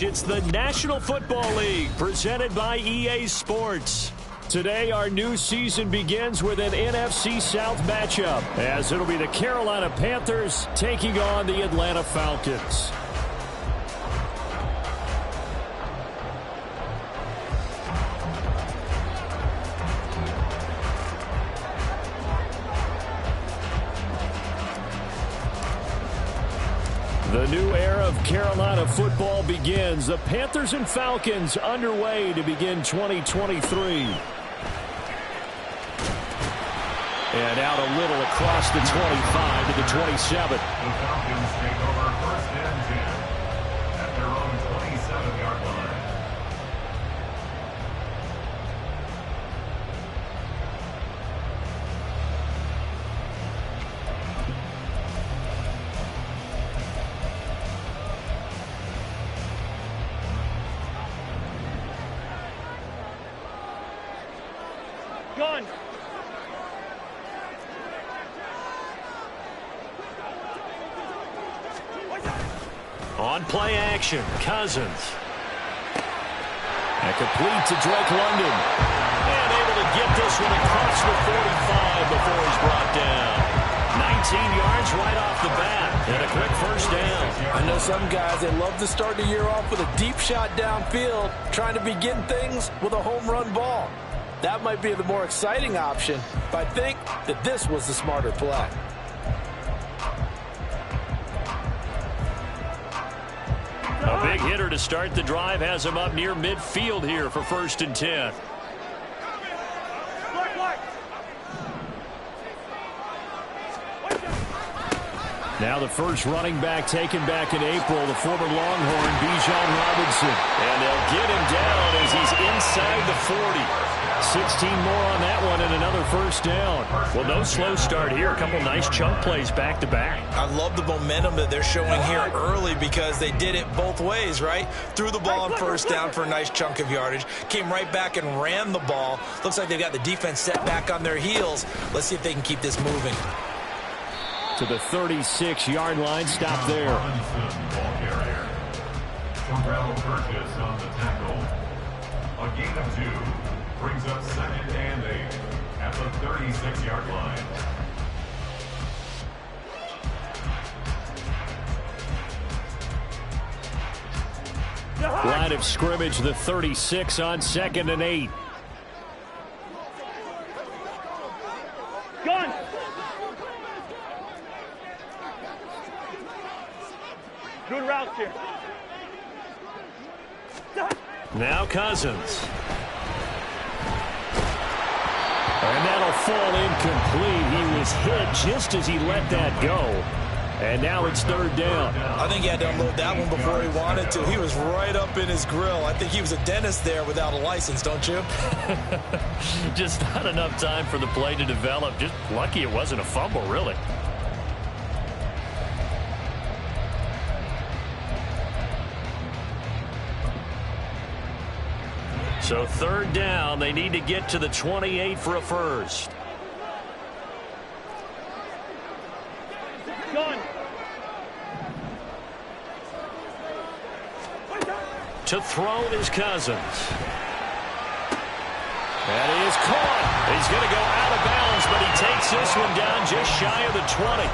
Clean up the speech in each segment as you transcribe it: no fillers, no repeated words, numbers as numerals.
It's the National Football League presented by EA Sports. Today, our new season begins with an NFC South matchup, as it'll be the Carolina Panthers taking on the Atlanta Falcons. The new era of Carolina football begins. The Panthers and Falcons underway to begin 2023. And out a little across the 25 to the 27. The Falcons take over 1st and 10 at their own 27-yard line. Gone. On play action, Cousins. And complete to Drake London. And able to get this one across the 45 before he's brought down. 19 yards right off the bat. And a quick first down. I know some guys, they love to start the year off with a deep shot downfield, trying to begin things with a home run ball. That might be the more exciting option, but I think that this was the smarter play. A big hitter to start the drive has him up near midfield here for 1st and 10. Now the first running back taken back in April, the former Longhorn, Bijan Robinson. And they'll get him down as he's inside the 40. 16 more on that one and another first down. Well, no slow start here. A couple nice chunk plays back-to-back. I love the momentum that they're showing here early because they did it both ways, right? Threw the ball on first down for a nice chunk of yardage. Came right back and ran the ball. Looks like they've got the defense set back on their heels. Let's see if they can keep this moving. To the 36-yard line. Stop there. Ball carrier. Terrell Burgess on the tackle. A gain of 2 brings up 2nd and 8 at the 36-yard line. Line of scrimmage, the 36 on 2nd and 8. Gone. Good route here. Now Cousins. And that'll fall incomplete. He was hit just as he let that go. And now it's 3rd down. I think he had to unload that one before he wanted to. He was right up in his grill. I think he was a dentist there without a license, don't you? Just not enough time for the play to develop. Just lucky it wasn't a fumble, really. So 3rd down, they need to get to the 28 for a first. Gone. To throw is Cousins. That is caught. He's going to go out of bounds, but he takes this one down just shy of the 20.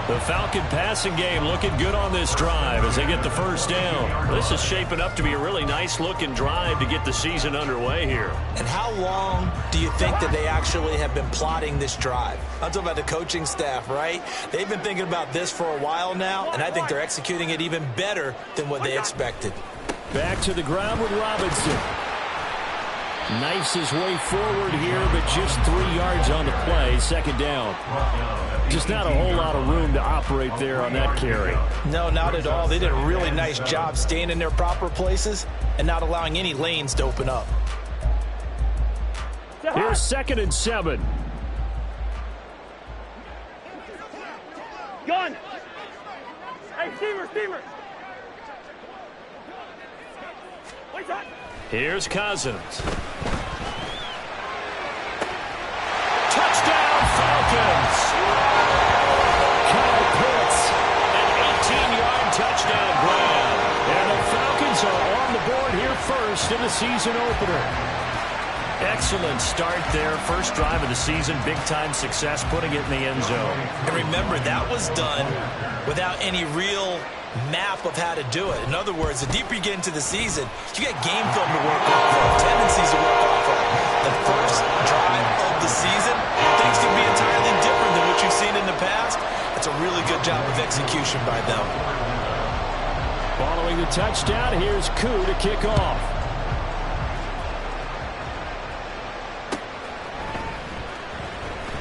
The Falcon passing game looking good on this drive as they get the first down. This is shaping up to be a really nice-looking drive to get the season underway here. And how long do you think that they actually have been plotting this drive? I'm talking about the coaching staff, right? They've been thinking about this for a while now, and I think they're executing it even better than what they expected. Back to the ground with Robinson. Knifes his way forward here, but just 3 yards on the play. 2nd down. Just not a whole lot of room to operate there on that carry. No, not at all. They did a really nice job staying in their proper places and not allowing any lanes to open up. Here's 2nd and 7. Gone. Hey, steamer. Wait up. Here's Cousins. Touchdown, Falcons! Kyle Pitts, an 18-yard touchdown grab. And the Falcons are the season opener. Excellent start there. First drive of the season, big-time success, putting it in the end zone. And remember, that was done without any real map of how to do it. In other words, the deeper you get into the season, you got game film to work off of, tendencies to work off of. The first drive of the season, things can be entirely different than what you've seen in the past. It's a really good job of execution by them. Following the touchdown, here's Koo to kick off.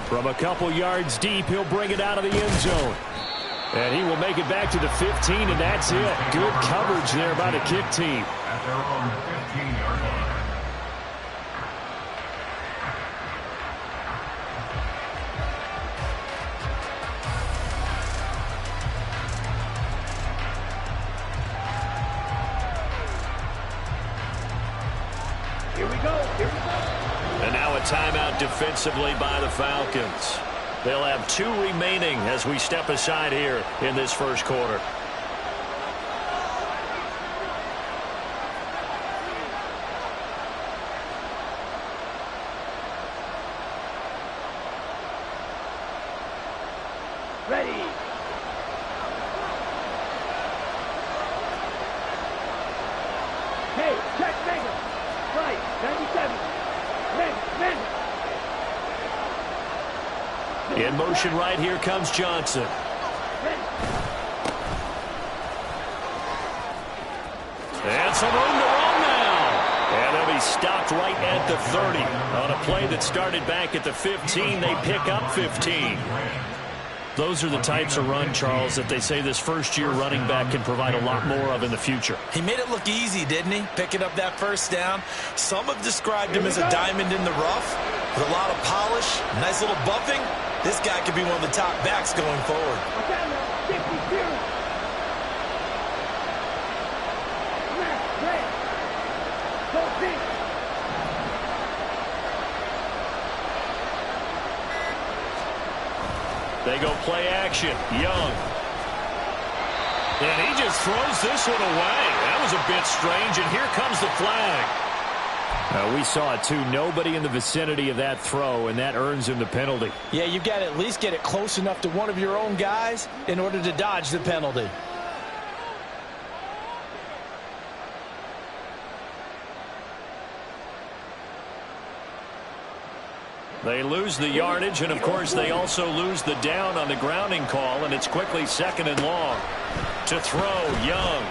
From a couple yards deep, he'll bring it out of the end zone. And he will make it back to the 15, and that's it. Good coverage there by the kick team. At their own 15-yard line. Here we go. Here we go. And now a timeout defensively by the Falcons. They'll have 2 remaining as we step aside here in this first quarter. Ready. Hey, check Mega. Right, 97. Men. In motion right here comes Johnson. And some room to run now. And they'll be stopped right at the 30. On a play that started back at the 15, they pick up 15. Those are the types of run, Charles, that they say this first-year running back can provide a lot more of in the future. He made it look easy, didn't he? Picking up that first down. Some have described him as a diamond in the rough with a lot of polish, nice little buffing. This guy could be one of the top backs going forward. They go play action. Young. And he just throws this one away. That was a bit strange, and here comes the flag. We saw it, too. Nobody in the vicinity of that throw, and that earns him the penalty. Yeah, you've got to at least get it close enough to one of your own guys in order to dodge the penalty. They lose the yardage, and, of course, they also lose the down on the grounding call, and it's quickly 2nd and long. To throw, Young.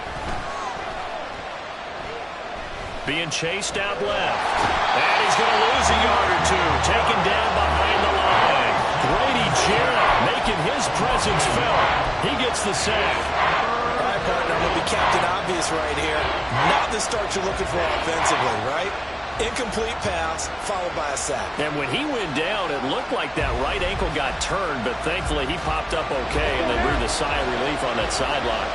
Being chased out left. And he's going to lose a yard or 2. Taken down behind the line. Grady Jarrett making his presence felt. He gets the sack. All right, partner, I'm going to be Captain Obvious right here. Not the start you're looking for offensively, right? Incomplete pass, followed by a sack. And when he went down, it looked like that right ankle got turned, but thankfully he popped up okay, and they breathed a sigh of relief on that sideline.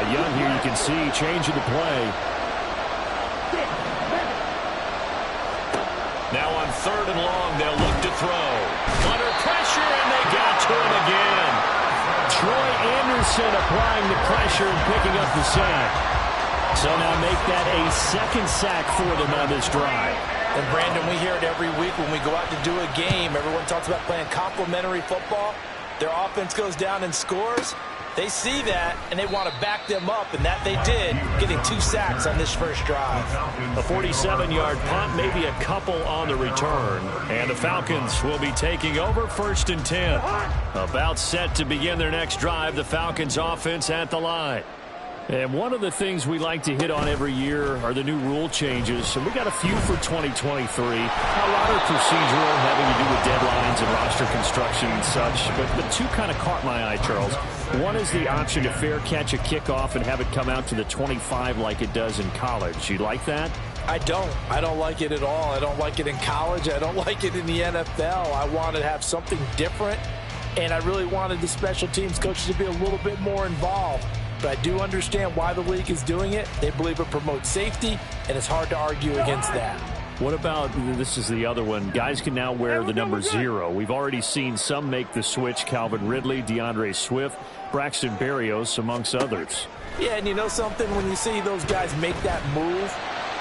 Young here, you can see, changing the play. Now on 3rd and long, they'll look to throw. Under pressure, and they got to him again. Troy Anderson applying the pressure and picking up the sack. So now make that a 2nd sack for them on this drive. And, Brandon, we hear it every week when we go out to do a game. Everyone talks about playing complementary football. Their offense goes down and scores. They see that, and they want to back them up, and that they did, getting 2 sacks on this first drive. A 47-yard punt, maybe a couple on the return. And the Falcons will be taking over 1st and 10. About set to begin their next drive, the Falcons offense at the line. And one of the things we like to hit on every year are the new rule changes. And we got a few for 2023. A lot are procedural, having to do with deadlines and roster construction and such. But 2 kind of caught my eye, Charles. One is the option to fair catch a kickoff and have it come out to the 25 like it does in college. You like that? I don't. I don't like it at all. I don't like it in college. I don't like it in the NFL. I want to have something different, and I really wanted the special teams coaches to be a little bit more involved. But I do understand why the league is doing it. They believe it promotes safety, and it's hard to argue against that. What about, this is the other one, guys can now wear the number 0. We've already seen some make the switch, Calvin Ridley, DeAndre Swift, Braxton Berrios, amongst others. Yeah, and you know something? When you see those guys make that move,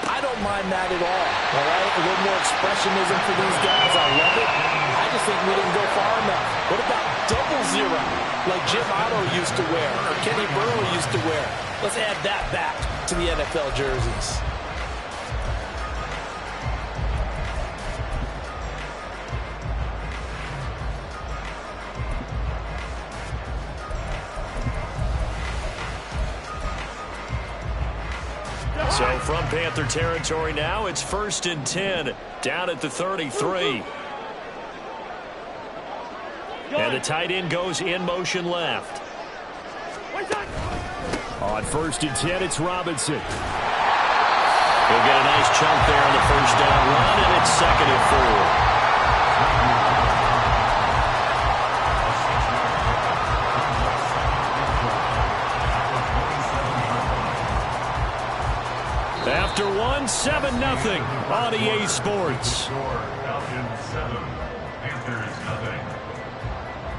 I don't mind that at all right? A little more expressionism for these guys. I love it. I just think we didn't go far enough. What about double 0, like Jim Otto used to wear or Kenny Burrow used to wear? Let's add that back to the NFL jerseys. So from Panther territory now, it's 1st and 10, down at the 33. And the tight end goes in motion left. On 1st and 10, it's Robinson. He'll get a nice chunk there on the first down run, and it's 2nd and 4. After 1, 7-0 on EA Sports.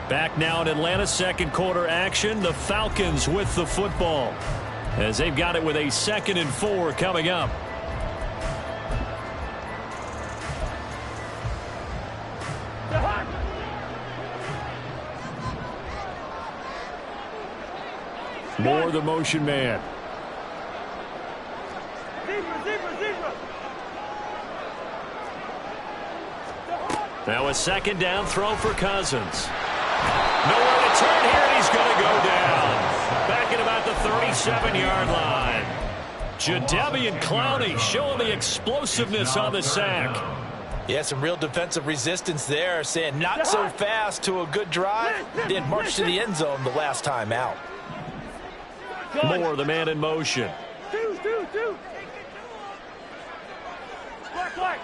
Back now in Atlanta, second quarter action. The Falcons with the football as they've got it with a 2nd and 4 coming up. Moore, the motion man. Now a 2nd down throw for Cousins. Nowhere to turn here, and he's going to go down. Back at about the 37-yard line. Jadeveon Clowney showing the explosiveness on the sack. Yeah, some real defensive resistance there, saying not so fast to a good drive. Then march to the end zone the last time out. Moore, the man in motion. Two. Black.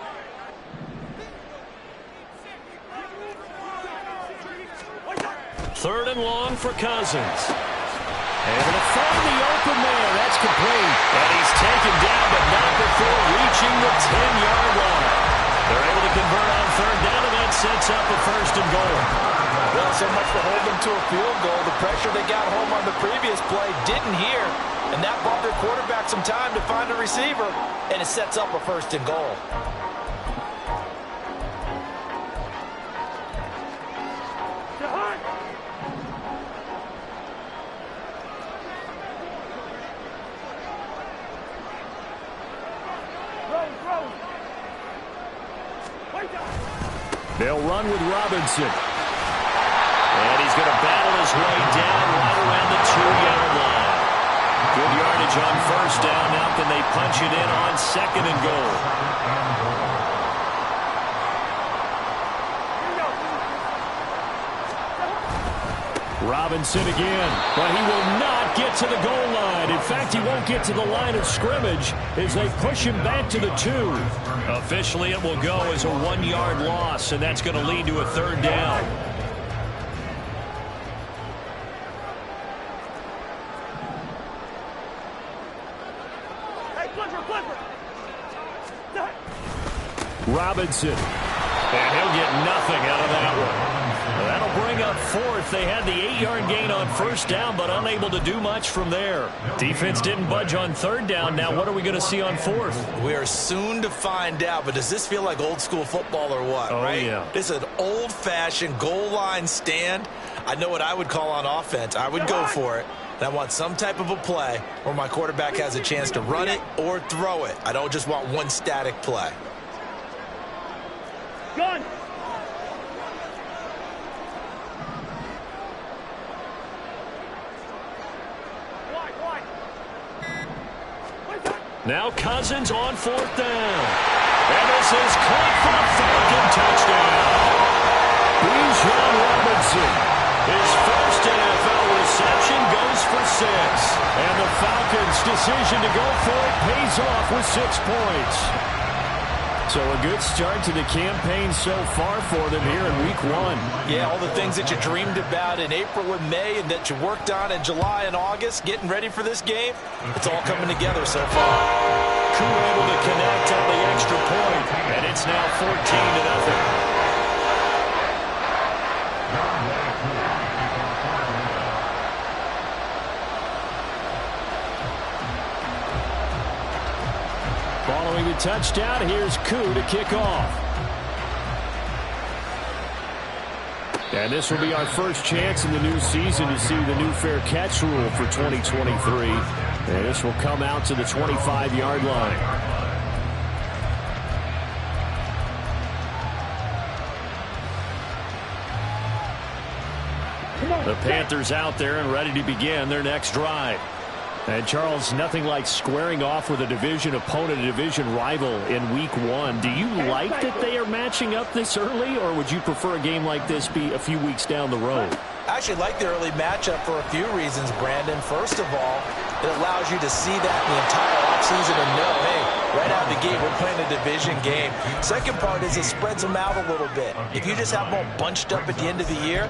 3rd and long for Cousins. Able to find the open man. That's complete. And he's taken down, but not before reaching the 10-yard line. They're able to convert on 3rd down, and that sets up a 1st and goal. Well, so much for holding them to a field goal. The pressure they got home on the previous play didn't hear, and that bought their quarterback some time to find a receiver, and it sets up a 1st and goal. They'll run with Robinson. And he's going to battle his way down right around the 2-yard line. Good yardage on 1st down. Now can they punch it in on 2nd and goal? Robinson again, but he will not get to the goal line. In fact, he won't get to the line of scrimmage as they push him back to the 2. Officially, it will go as a 1-yard loss, and that's going to lead to a 3rd down. Robinson, and he'll get nothing out of that one. That'll bring up 4th. They had the 8-yard gain on 1st down, but unable to do much from there. Defense didn't budge on 3rd down. Now what are we going to see on 4th? We are soon to find out, but does this feel like old school football or what? Oh, right? Yeah. This is an old-fashioned goal line stand. I know what I would call on offense. I would go for it. And I want some type of a play where my quarterback has a chance to run it or throw it. I don't just want one static play. Gun. Now Cousins on 4th down. And this is caught for a Falcon touchdown. Bijan Robinson, his first NFL reception, goes for 6. And the Falcons' decision to go for it pays off with 6 points. So a good start to the campaign so far for them here in Week 1. Yeah, all the things that you dreamed about in April and May and that you worked on in July and August, getting ready for this game, it's all coming together so far. Koo able to connect on the extra point, and it's now 14-0. Following the touchdown, here's Koo to kick off. And this will be our first chance in the new season to see the new fair catch rule for 2023. And this will come out to the 25-yard line. The Panthers out there and ready to begin their next drive. And, Charles, nothing like squaring off with a division opponent, a division rival in Week 1. Do you like that they are matching up this early, or would you prefer a game like this be a few weeks down the road? I actually like the early matchup for a few reasons, Brandon. First of all, it allows you to see that in the entire offseason and know, hey, right out of the gate, we're playing a division game. Second part is it spreads them out a little bit. If you just have them all bunched up at the end of the year,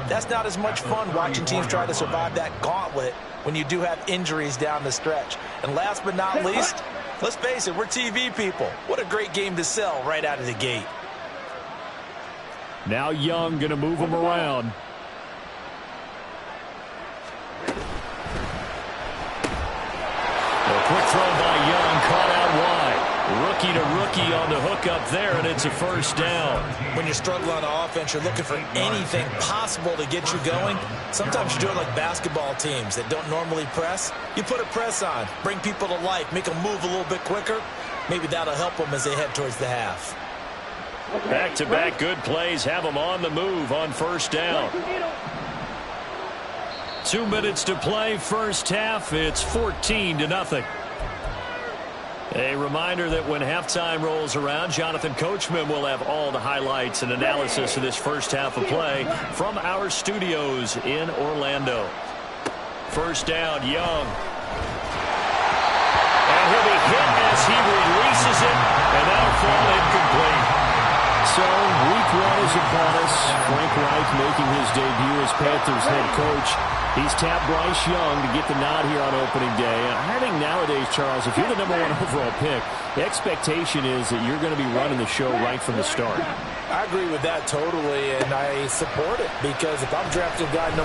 that's not as much fun watching teams try to survive that gauntlet when you do have injuries down the stretch. And last but not least, let's face it, we're TV people. What a great game to sell right out of the gate. Now Young going to move him around. A quick throw by Young, caught out wide. Rookie to rookie on the hook up there, and it's a first down. When you're struggling on offense, you're looking for anything possible to get you going. Sometimes you're doing like basketball teams that don't normally press. You put a press on, bring people to life, make them move a little bit quicker. Maybe that'll help them as they head towards the half. Back-to-back good plays have them on the move on first down. 2 minutes to play, first half. It's 14-0. A reminder that when halftime rolls around, Jonathan Coachman will have all the highlights and analysis of this first half of play from our studios in Orlando. First down, Young. And he'll be hit as he releases it, and that'll fall incomplete. So, Week 1 is upon us. Frank Reich making his debut as Panthers head coach. He's tapped Bryce Young to get the nod here on opening day. And I think nowadays, Charles, if you're the #1 overall pick, the expectation is that you're going to be running the show right from the start. I agree with that totally, and I support it, because if I'm drafting guy #1,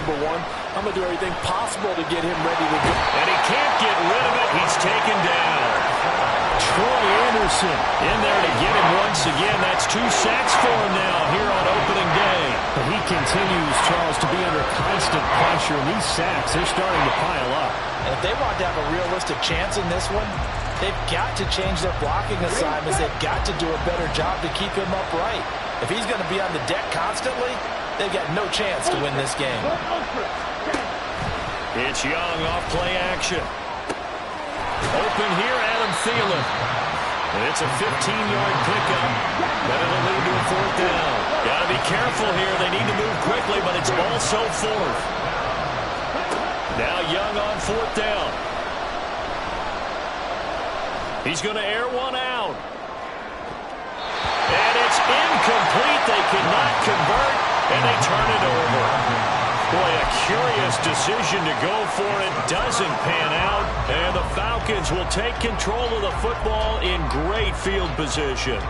I'm going to do everything possible to get him ready to go. And he can't get rid of it. He's taken down. Troy Anderson in there to get him once again. That's 2 sacks for him now here on opening day. But he continues, Charles, to be under constant pressure, and these sacks, they're starting to pile up. And if they want to have a realistic chance in this one, they've got to change their blocking assignments. They've got to do a better job to keep him upright. If he's going to be on the deck constantly, they've got no chance to win this game. It's Young off play action. Open here, Adam Thielen. And it's a 15-yard pickup. But it'll lead to a 4th down. Got to be careful here. They need to move quickly, but it's also 4th. Now Young on 4th down. He's going to air one out. And it's incomplete. They cannot convert, and they turn it over. Boy, a curious decision to go for it. Doesn't pan out. And the Falcons will take control of the football in great field position.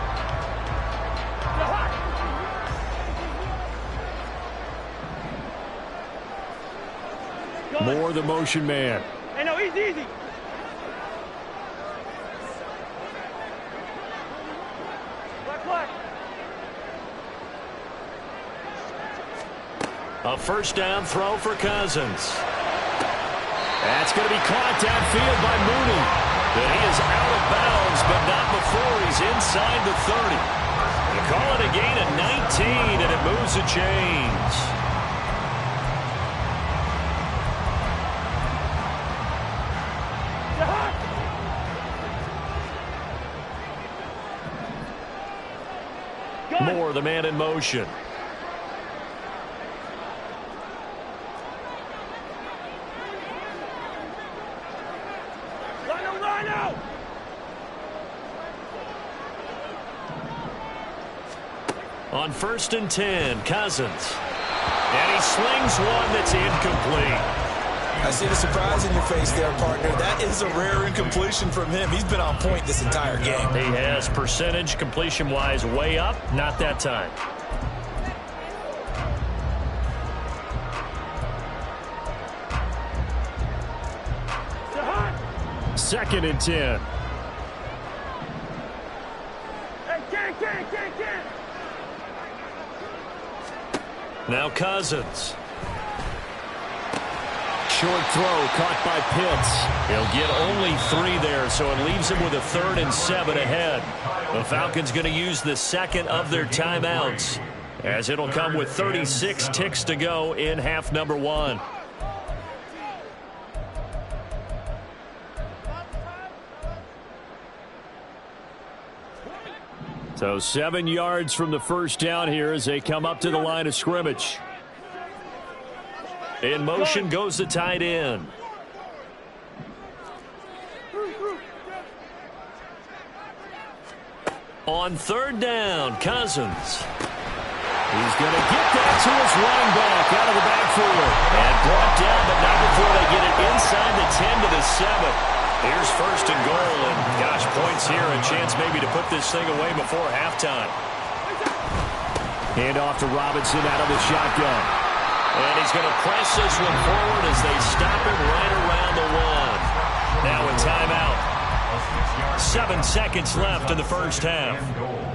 More the motion man. Hey, no, easy. Black. A first down throw for Cousins. That's going to be caught downfield by Mooney. But he is out of bounds, but not before he's inside the 30. They call it a gain of 19, and it moves the chains. Moore, the man in motion. Rhino! On 1st and 10, Cousins. And he slings one that's incomplete. I see the surprise in your face there, partner. That is a rare incompletion from him. He's been on point this entire game. He has percentage completion-wise way up. Not that time. Second and 10. Now Cousins. Short throw caught by Pitts. He'll get only 3 there, so it leaves him with a 3rd and 7 ahead. The Falcons going to use the second of their timeouts, as it'll come with 36 ticks to go in half number 1. So 7 yards from the first down here as they come up to the line of scrimmage. In motion goes the tight end. On 3rd down, Cousins. He's going to get that to his running back out of the backfield. And brought down, but not before they get it inside the 10 to the 7. Here's 1st and goal, and gosh, points here, a chance maybe to put this thing away before halftime. Hand off to Robinson out of the shotgun. And he's going to press this one forward as they stop him right around the 1. Now a timeout. 7 seconds left in the first half.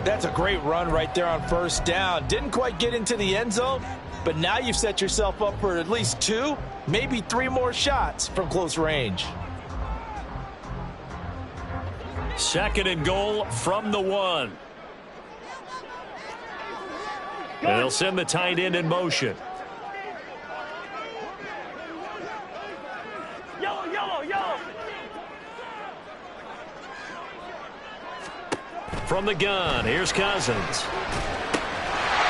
That's a great run right there on 1st down. Didn't quite get into the end zone, but now you've set yourself up for at least 2, maybe 3 more shots from close range. 2nd and goal from the 1. And they'll send the tight end in motion. Yellow. From the gun, here's Cousins.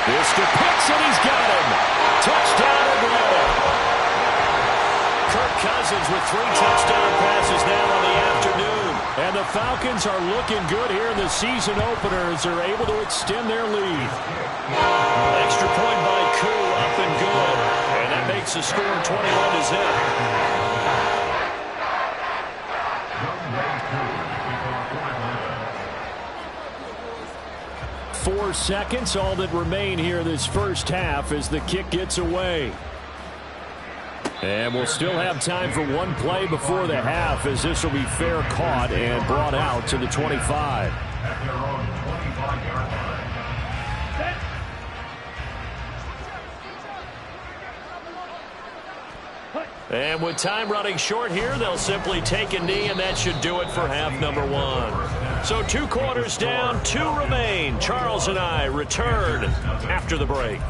This to Pitts, and he's got him. Touchdown Atlanta. Kirk Cousins with 3 touchdown passes now on the afternoon. And the Falcons are looking good here in the season opener as they're able to extend their lead. Extra point by Koo, up and good. And that makes the score 21-0. 4 seconds, all that remain here this first half as the kick gets away. And we'll still have time for 1 play before the half, as this will be fair caught and brought out to the 25. At their own 25-yard line. And with time running short here, they'll simply take a knee, and that should do it for half number 1. So 2 quarters down, 2 remain. Charles and I return after the break.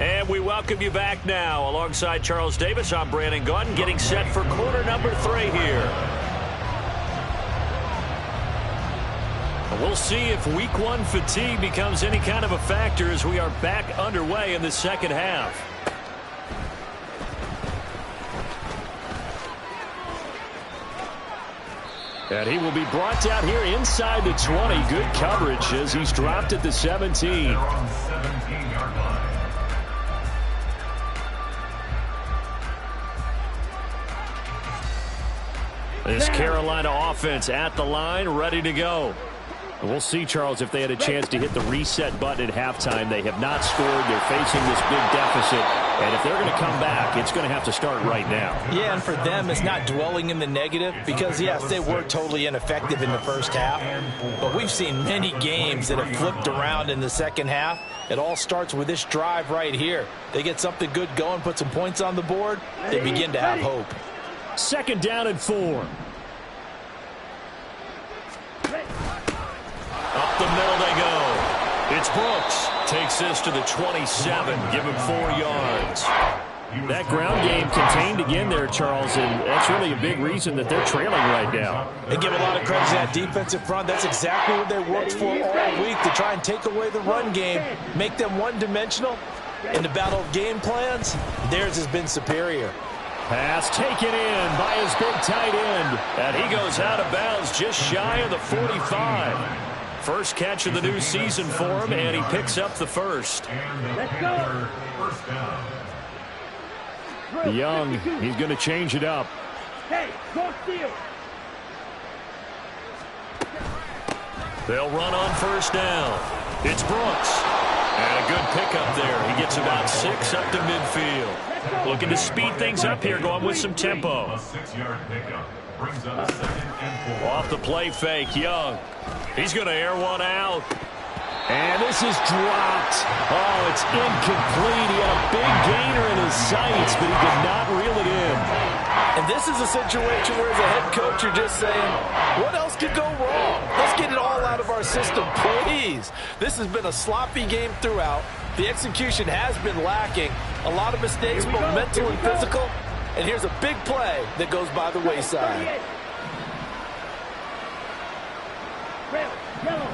And we welcome you back now. Alongside Charles Davis, I'm Brandon Gaudin, getting set for quarter number 3 here. And we'll see if week 1 fatigue becomes any kind of a factor as we are back underway in the second half. And he will be brought down here inside the 20. Good coverage as he's dropped at the 17. They're on 17-yard line. This Carolina offense at the line, ready to go. And we'll see, Charles, if they had a chance to hit the reset button at halftime. They have not scored. They're facing this big deficit. And if they're going to come back, it's going to have to start right now. Yeah, and for them, it's not dwelling in the negative because, yes, they were totally ineffective in the first half. But we've seen many games that have flipped around in the second half. It all starts with this drive right here. They get something good going, put some points on the board, they begin to have hope. 2nd down and 4. Up the middle they go. It's Brooks. Takes this to the 27. Give him 4 yards. That ground game contained again there, Charles, and that's really a big reason that they're trailing right now. They give a lot of credit to that defensive front. That's exactly what they worked for all week, to try and take away the run game, make them one-dimensional. In the battle of game plans, theirs has been superior. Pass taken in by his big tight end. And he goes out of bounds just shy of the 45. First catch of the new season for him, and he picks up the first. Let's go. Young, he's going to change it up. Hey, go steal. They'll run on first down. It's Brooks. And a good pickup there. He gets about 6 up to midfield. Looking to speed things up here, going with some tempo. A 6-yard pickup brings up 2nd and 4. Off the play fake, Young. He's going to air one out. And this is dropped. Oh, it's incomplete. He had a big gainer in his sights, but he did not reel it in. And this is a situation where as a head coach you're just saying, what else could go wrong? Let's get it all out of our system, please. This has been a sloppy game throughout. The execution has been lacking. A lot of mistakes, both mental and physical. And here's a big play that goes by the wayside. Red, yellow.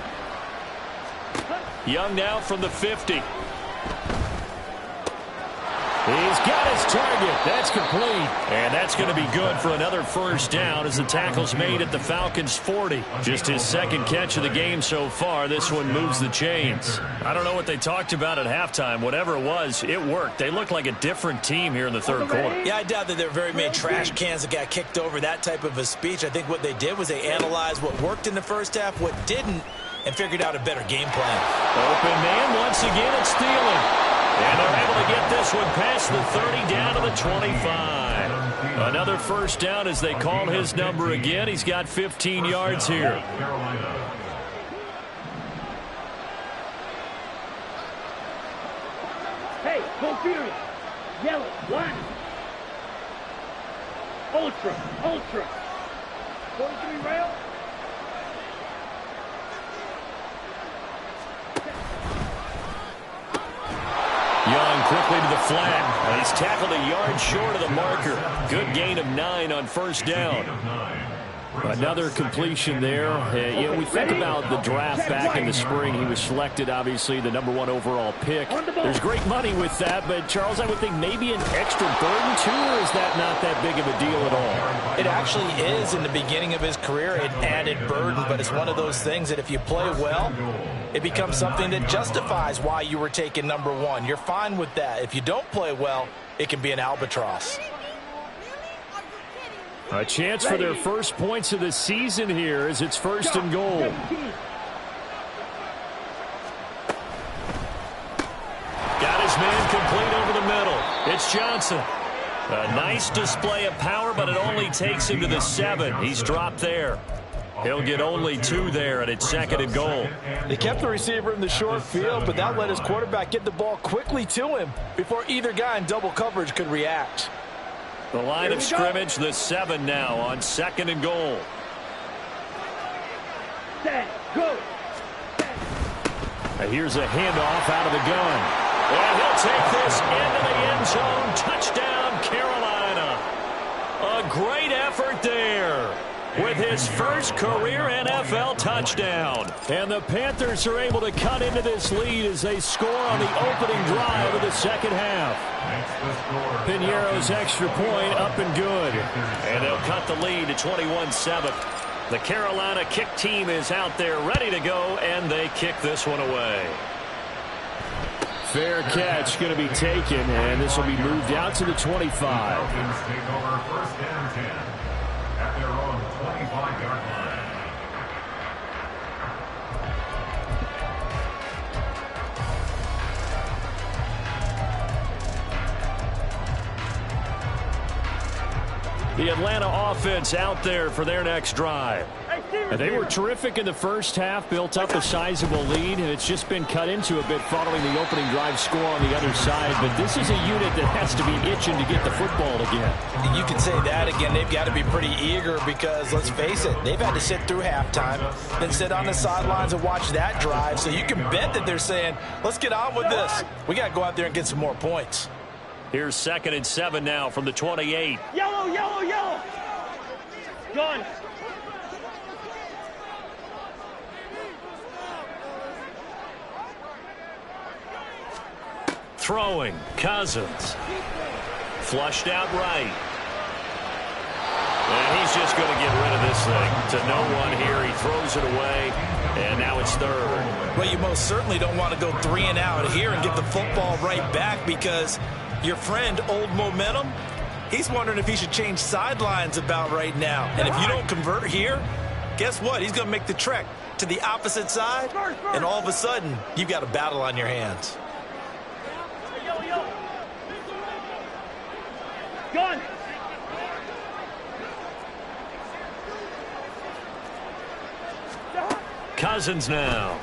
Young now from the 50. He's got his target. That's complete. And that's going to be good for another first down as the tackle's made at the Falcons' 40. Just his second catch of the game so far. This one moves the chains. I don't know what they talked about at halftime. Whatever it was, it worked. They look like a different team here in the third quarter. Yeah, I doubt that there were very many trash cans that got kicked over, that type of a speech. I think what they did was they analyzed what worked in the first half, what didn't, and figured out a better game plan. Open man once again. It's Thielen. And they're able to get this one past the 30 down to the 25. Another first down as they call his number again. He's got 15 yards here. Hey, go Fury. Yellow, line. Ultra. 43 rail. Young quickly to the flat. And he's tackled a yard short of the marker. Good gain of 9 on first down. Another completion there. We think about the draft back in the spring. He was selected, obviously, the #1 overall pick. There's great money with that, but, Charles, I would think maybe an extra burden, too, or is that not that big of a deal at all? It actually is in the beginning of his career, an added burden, but it's one of those things that if you play well, it becomes something that justifies why you were taken #1. You're fine with that. If you don't play well, it can be an albatross. A chance for their first points of the season here as it's 1st and goal. Got his man complete over the middle. It's Johnson. A nice display of power, but it only takes him to the 7. He's dropped there. He'll get only 2 there, and it's 2nd and goal. They kept the receiver in the short field, but that let his quarterback get the ball quickly to him before either guy in double coverage could react. The line of scrimmage, the 7 now on 2nd and goal. Set, go. Here's a handoff out of the gun. And he'll take this into the end zone. Touchdown, Carolina. A great effort there with his first career NFL touchdown. And the Panthers are able to cut into this lead as they score on the opening drive of the second half. Piñeiro's extra point up and good. And they'll cut the lead to 21-7. The Carolina kick team is out there ready to go, and they kick this one away. Fair catch going to be taken, and this will be moved out to the 25. Falcons take over 1st and 10 at their own 25-yard line. The Atlanta offense out there for their next drive. And they were terrific in the first half, built up a sizable lead, and it's just been cut into a bit following the opening drive score on the other side. But this is a unit that has to be itching to get the football again. You can say that again. They've got to be pretty eager because, let's face it, they've had to sit through halftime, then sit on the sidelines and watch that drive. So you can bet that they're saying, let's get on with this. We got to go out there and get some more points. Here's 2nd and 7 now from the 28. Yellow. Gun. Throwing, Cousins. Flushed out right. And he's just going to get rid of this thing to no one here. He throws it away, and now it's third. Well, you most certainly don't want to go 3 and out here and get the football right back, because your friend, Old Momentum, he's wondering if he should change sidelines about right now. And if you don't convert here, guess what? He's going to make the trek to the opposite side, and all of a sudden, you've got a battle on your hands. Gun. Cousins now.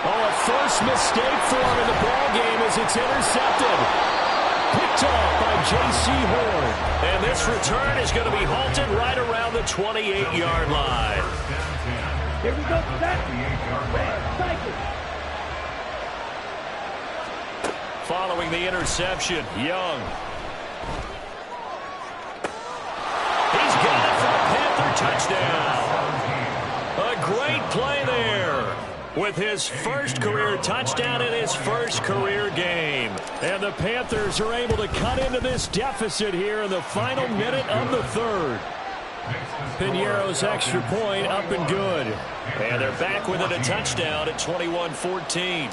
Oh, a first mistake for him in the ball game as it's intercepted. Picked off by J.C. Horn. And this return is going to be halted right around the 28-yard line. Here we go. Following the interception, Young. He's got it for a Panther touchdown. A great play there with his first career touchdown in his first career game. And the Panthers are able to cut into this deficit here in the final minute of the third. Piñeiro's extra point up and good. And they're back within a touchdown at 21-14.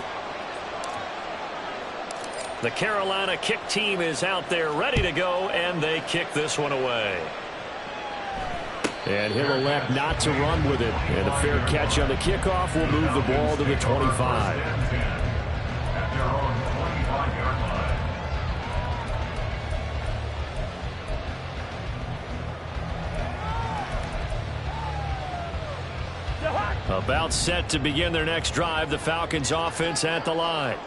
The Carolina kick team is out there ready to go, and they kick this one away. And he'll elect not to run with it. And a fair catch on the kickoff will move the ball to the 25. At their own 25-yard line. About set to begin their next drive, the Falcons offense at the line.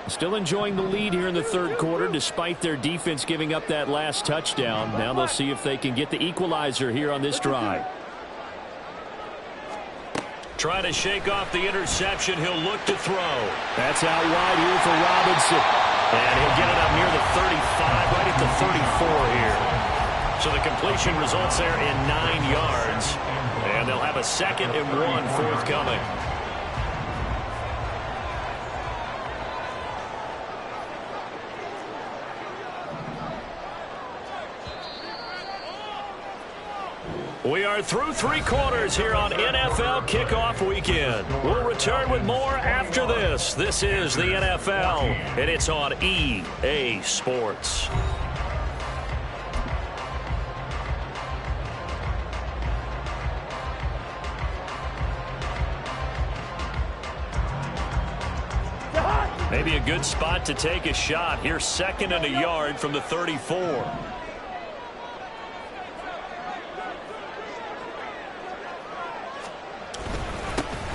Still enjoying the lead here in the third quarter despite their defense giving up that last touchdown. Now they'll see if they can get the equalizer here on this drive. Trying to shake off the interception. He'll look to throw. That's out wide here for Robinson. And he'll get it up near the 35, right at the 34 here. So the completion results there in 9 yards. And they'll have a 2nd and 1 forthcoming. We are through 3 quarters here on NFL Kickoff Weekend. We'll return with more after this. This is the NFL, and it's on EA Sports. Maybe a good spot to take a shot. Here's 2nd and a yard from the 34.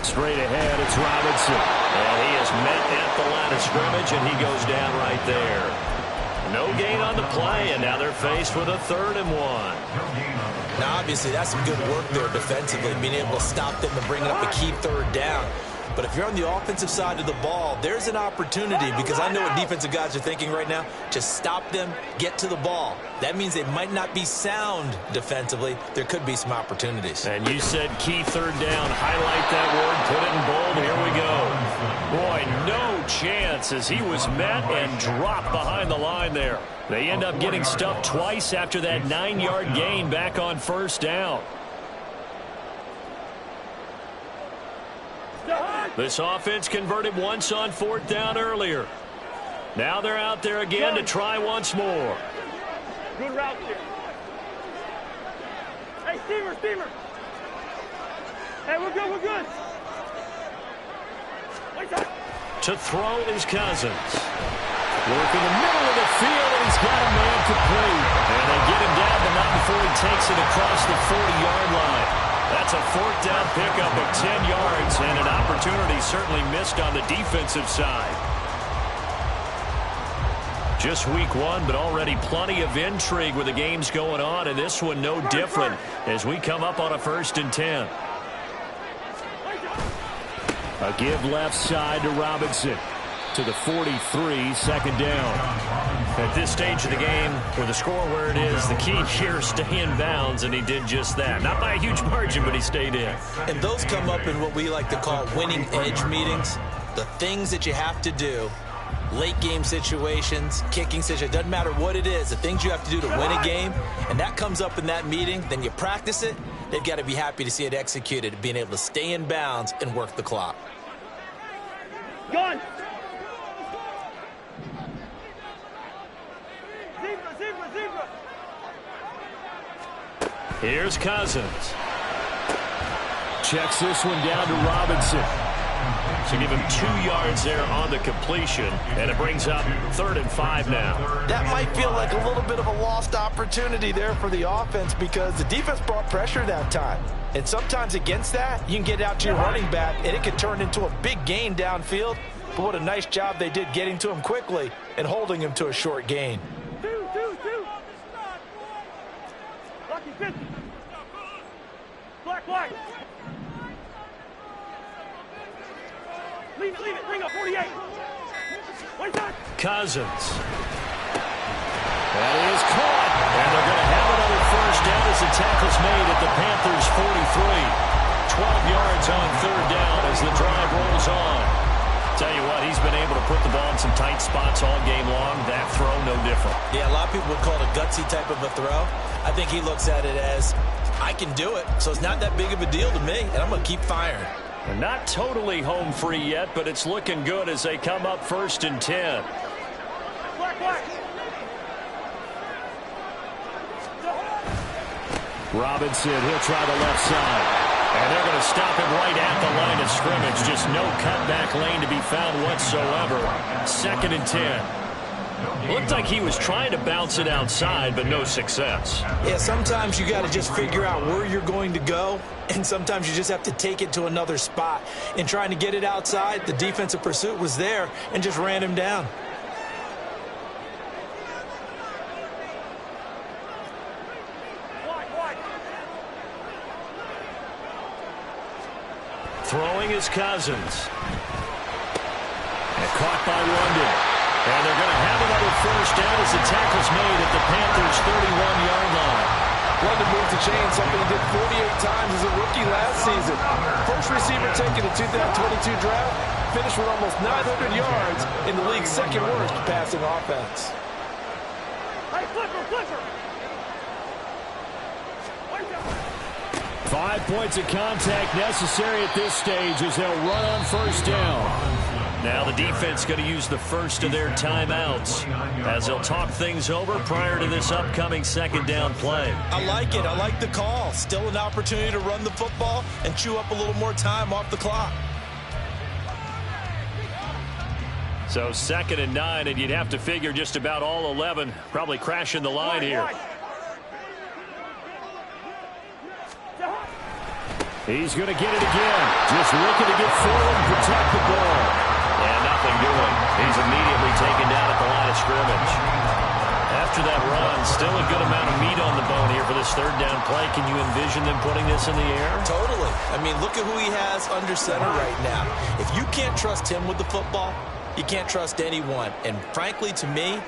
Straight ahead, it's Robinson. And he is met at the line of scrimmage, and he goes down right there. No gain on the play, and now they're faced with a 3rd and 1. Now, obviously, that's some good work there defensively, being able to stop them and bring up a key 3rd down. But if you're on the offensive side of the ball, there's an opportunity, because I know what defensive guys are thinking right now. Just stop them, get to the ball. That means they might not be sound defensively. There could be some opportunities. And you said key 3rd down. Highlight that word, put it in bold. Here we go. Boy, no chance as he was met and dropped behind the line there. They end up getting stuffed twice after that 9-yard gain back on 1st down. This offense converted once on 4th down earlier. Now they're out there again to try once more. Good route here. Hey, Steamer. Hey, we're good. To throw is Cousins. Work in the middle of the field, and he's got a man complete. And they get him down, but not before he takes it across the 40-yard line. That's a 4th down pickup of 10 yards, and an opportunity certainly missed on the defensive side. Just week 1, but already plenty of intrigue with the games going on, and this one no different as we come up on a 1st and 10. A give left side to Robinson to the 43, 2nd down. At this stage of the game, with the score where it is, the key here, stay in bounds, and he did just that. Not by a huge margin, but he stayed in. And those come up in what we like to call winning edge meetings. the things that you have to do, late game situations, kicking situations, doesn't matter what it is, the things you have to do to win a game, and that comes up in that meeting, then you practice it, they've got to be happy to see it executed, being able to stay in bounds and work the clock. Gun! Zebra, zebra, zebra! Here's Cousins. Checks this one down to Robinson. So give him 2 yards there on the completion, and it brings up 3rd and 5 now. That might feel like a little bit of a lost opportunity there for the offense because the defense brought pressure that time. And sometimes against that, you can get out to your running back, and it could turn into a big gain downfield. But what a nice job they did getting to him quickly and holding him to a short gain. Two. Lucky 50. Black, white. Leave it, bring up 48. One time. Cousins. That is caught. And they're going to have another first down as the tackle's made at the Panthers' 43. 12 yards on 3rd down as the drive rolls on. Tell you what, he's been able to put the ball in some tight spots all game long. That throw, no different. Yeah, a lot of people would call it a gutsy type of a throw. I think he looks at it as, I can do it, so it's not that big of a deal to me, and I'm going to keep firing. They're not totally home free yet, but it's looking good as they come up 1st and 10. Black. Robinson, he'll try the left side. And they're going to stop him right at the line of scrimmage. Just no cutback lane to be found whatsoever. 2nd and 10. Looked like he was trying to bounce it outside, but no success. Yeah, sometimes you got to just figure out where you're going to go, and sometimes you just have to take it to another spot. In trying to get it outside, the defensive pursuit was there and just ran him down. Throwing is Cousins. And caught by London. And they're going to have another first down as the tackle's made at the Panthers' 31-yard line. London moved the chain, something he did 48 times as a rookie last season. First receiver taken in 2022 draft, finished with almost 900 yards in the league's 2nd worst passing offense. Hey, flipper! 5 points of contact necessary at this stage as they'll run on 1st down. Now the defense going to use the first of their timeouts as they'll talk things over prior to this upcoming 2nd down play. I like it. I like the call. Still an opportunity to run the football and chew up a little more time off the clock. So 2nd and 9, and you'd have to figure just about all 11 probably crashing the line here. He's going to get it again. Just looking to get forward and protect the ball. And nothing doing. He's immediately taken down at the line of scrimmage. After that run, still a good amount of meat on the bone here for this 3rd down play. Can you envision them putting this in the air? Totally. I mean, look at who he has under center right now. If you can't trust him with the football, you can't trust anyone. And frankly, to me,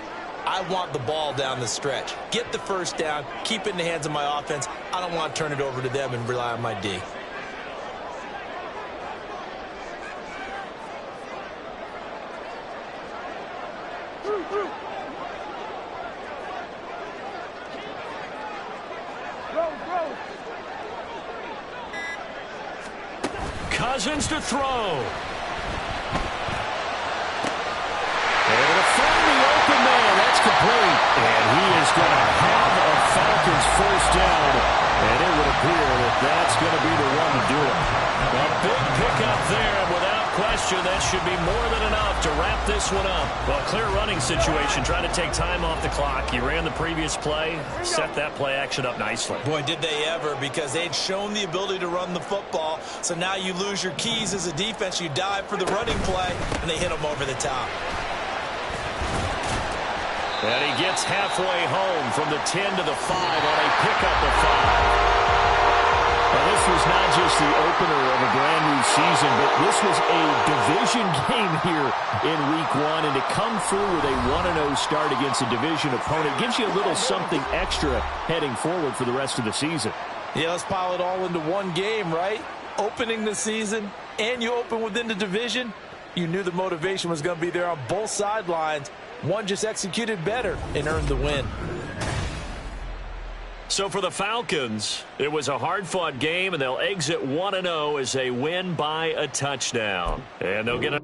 I want the ball down the stretch. Get the first down, keep it in the hands of my offense. I don't want to turn it over to them and rely on my D. Cousins to throw. They're going to find the open man. That's complete. And he is going to have a Falcons first down. And it would appear that that's going to be the one to do it. A big pickup there. And without question, that should be more than enough to wrap this one up. Well, clear running situation. Trying to take time off the clock. You ran the previous play. Set that play action up nicely. Boy, did they ever, because they'd shown the ability to run the football. So now you lose your keys as a defense. You dive for the running play, and they hit them over the top. And he gets halfway home from the 10 to the 5 on a pickup of 5. Now, this was not just the opener of a brand-new season, but this was a division game here in Week 1. And to come through with a 1-0 start against a division opponent gives you a little something extra heading forward for the rest of the season. Yeah, let's pile it all into one game, right? Opening the season, and you open within the division. You knew the motivation was going to be there on both sidelines. One just executed better and earned the win. So for the Falcons, it was a hard-fought game, and they'll exit 1-0 as they win by a touchdown. And they'll get a